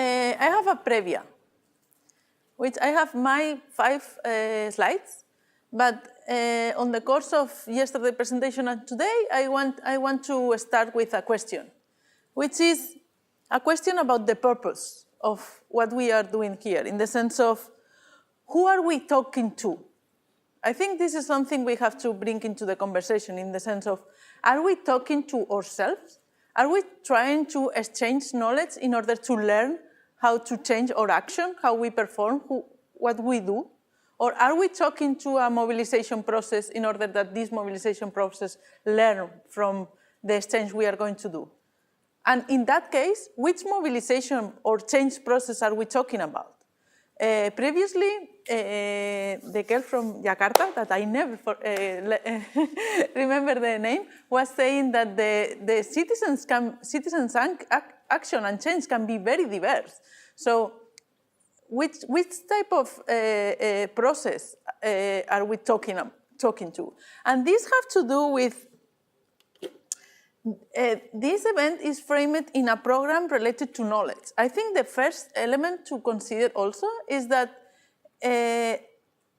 I have a previa, which I have my 5 slides, but on the course of yesterday's presentation and today, I want to start with a question, which is a question about the purpose of what we are doing here, in the sense of who are we talking to? I think this is something we have to bring into the conversation, in the sense of, are we talking to ourselves? Are we trying to exchange knowledge in order to learn how to change our action, how we perform, what we do? Or are we talking to a mobilization process in order that this mobilization process learn from the exchange we are going to do? And in that case, which mobilization or change process are we talking about? Previously, the girl from Jakarta, that I never remember the name, was saying that the citizens' action and change can be very diverse. So which type of process are we talking to? And this has to do with, this event is framed in a program related to knowledge. I think the first element to consider also is that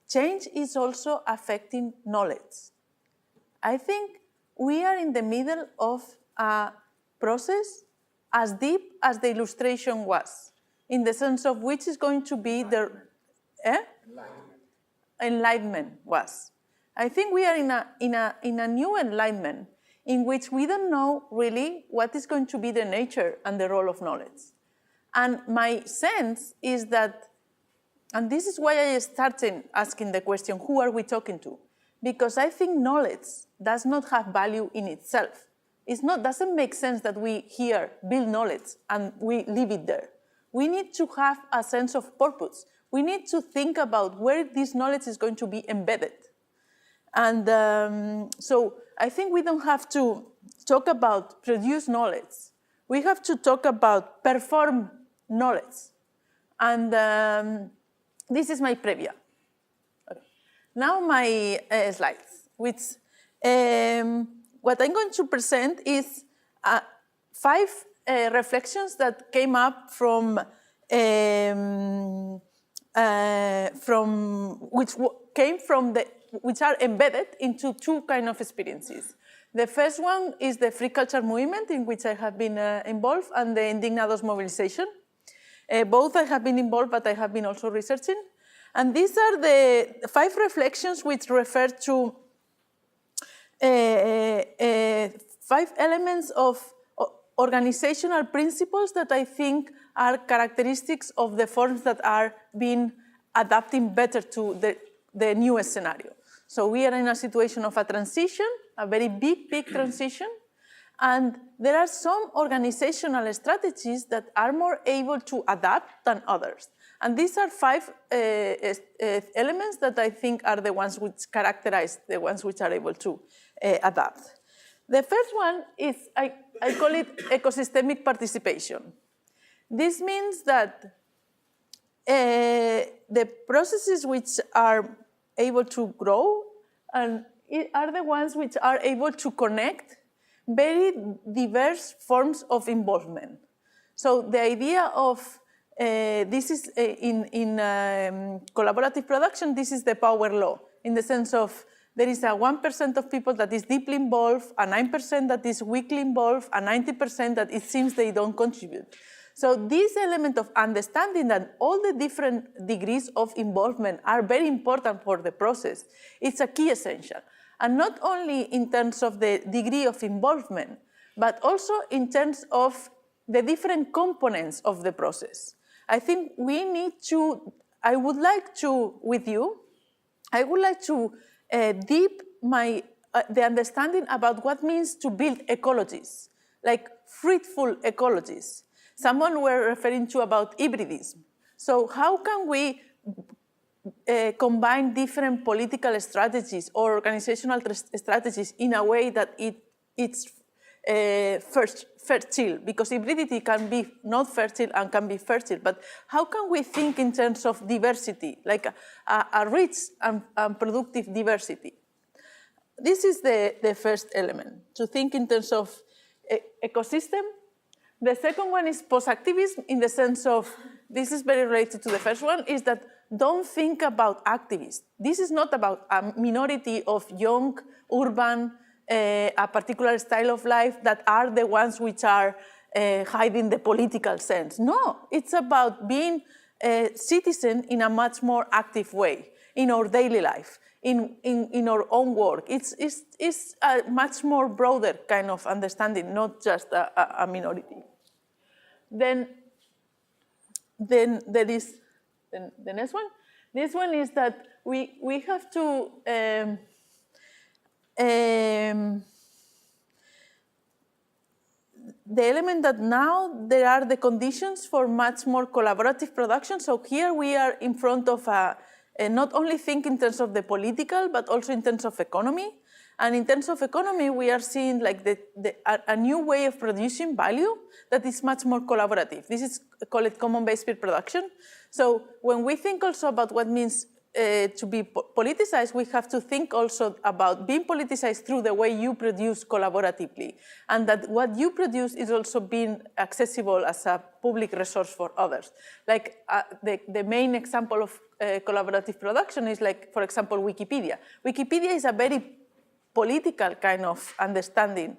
change is also affecting knowledge. I think we are in the middle of a process as deep as the illustration was, in the sense of which is going to be the enlightenment was. I think we are in a new enlightenment in which we don't know really what is going to be the nature and the role of knowledge. And my sense is that, and this is why I started asking the question, who are we talking to? Because I think knowledge does not have value in itself. Doesn't make sense that we here build knowledge and we leave it there. We need to have a sense of purpose. We need to think about where this knowledge is going to be embedded. And so I think we don't have to talk about produce knowledge. We have to talk about perform knowledge. And this is my previa. Okay. Now my slides, which what I'm going to present is 5 reflections that came up from which are embedded into 2 kind of experiences. The first one is the free culture movement, in which I have been involved, and the Indignados mobilization. Both I have been involved, but I have been also researching. And these are the 5 reflections which refer to 5 elements of organizational principles that I think are characteristics of the forms that are being adapting better to the newest scenario. So we are in a situation of a transition, a very big transition, and there are some organizational strategies that are more able to adapt than others. And these are 5 elements that I think are the ones which characterize the ones which are able to adapt. The first one is, I call it ecosystemic participation. This means that the processes which are able to grow and are the ones which are able to connect very diverse forms of involvement. So the idea of this is in collaborative production, this is the power law, in the sense of there is a 1% of people that is deeply involved, a 9% that is weakly involved, a 90% that it seems they don't contribute. So this element of understanding that all the different degrees of involvement are very important for the process, it's a key essential. And not only in terms of the degree of involvement, but also in terms of the different components of the process. I think we need to, I would like to deep the understanding about what means to build ecologies, like fruitful ecologies. Someone were referring to about hybridism. So how can we combine different political strategies or organizational strategies in a way that it's fertile? Because hybridity can be not fertile and can be fertile, but how can we think in terms of diversity, like a rich and productive diversity? This is the first element, to think in terms of ecosystem, The second one is post-activism in the sense of, this is very related to the first one, is that don't think about activists. This is not about a minority of young, urban, a particular style of life that are the ones which are hiding the political sense. No, it's about being a citizen in a much more active way in our daily life, in our own work. It's a much more broader kind of understanding, not just a minority. Then there is the next one. This one is that we have to the element that now there are the conditions for much more collaborative production. So here we are in front of not only think in terms of the political, but also in terms of economy. And in terms of economy, we are seeing like a new way of producing value that is much more collaborative. This is called common-based peer production. So when we think also about what means to be politicized, we have to think also about being politicized through the way you produce collaboratively, and that what you produce is also being accessible as a public resource for others. Like the main example of collaborative production is like, for example, Wikipedia. Wikipedia is a very political kind of understanding,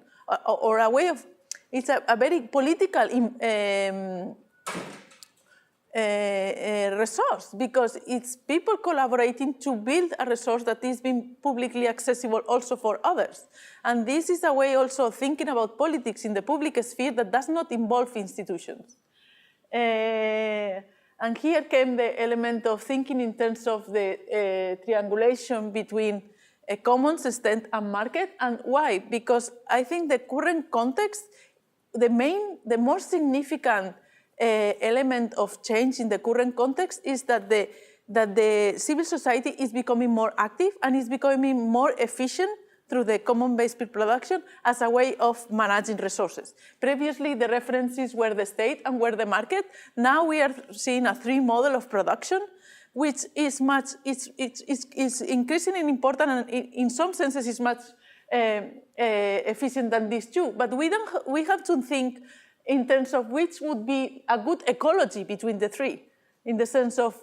or a way of, it's a very political resource, because it's people collaborating to build a resource that is being publicly accessible also for others. And this is a way also of thinking about politics in the public sphere that does not involve institutions. And here came the element of thinking in terms of the triangulation between commons, state, and market. And why? Because I think the current context, the more significant element of change in the current context is that the civil society is becoming more active and is becoming more efficient through the common-based peer production as a way of managing resources. Previously, the references were the state and were the market. Now we are seeing a three model of production, which is it's increasingly important, and in some senses is much efficient than these two. But we have to think in terms of which would be a good ecology between the three, in the sense of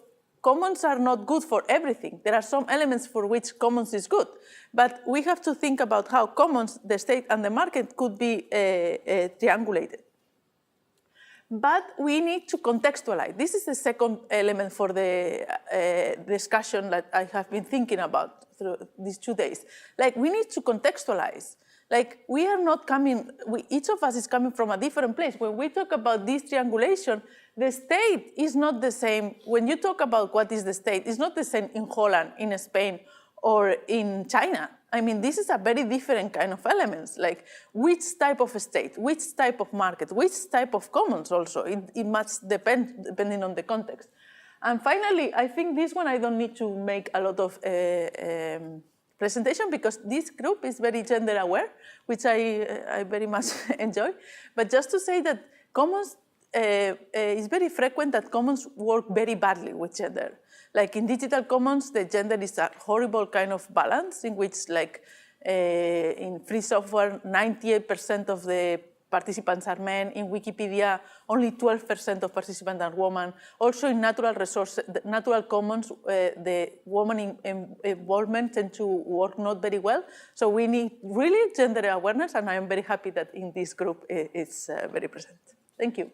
commons are not good for everything. There are some elements for which commons is good, but we have to think about how commons, the state, and the market could be triangulated. But we need to contextualize. This is the second element for the discussion that I have been thinking about through these 2 days. Like, we need to contextualize. Like, we are not coming, each of us is coming from a different place. When we talk about this triangulation, the state is not the same. When you talk about what is the state, it's not the same in Holland, in Spain, or in China. I mean, this is a very different kind of elements, like which type of state, which type of market, which type of commons also. It must depend, depending on the context. And finally, I think this one I don't need to make a lot of presentation, because this group is very gender aware, which I very much enjoy. But just to say that commons, it's very frequent that commons work very badly with gender. Like in digital commons, the gender is a horrible kind of balance in which, like in free software, 98% of the participants are men. In Wikipedia, only 12% of participants are women. Also in natural resources, natural commons, the woman involvement tend to work not very well. So we need really gender awareness, and I am very happy that in this group it's very present. Thank you.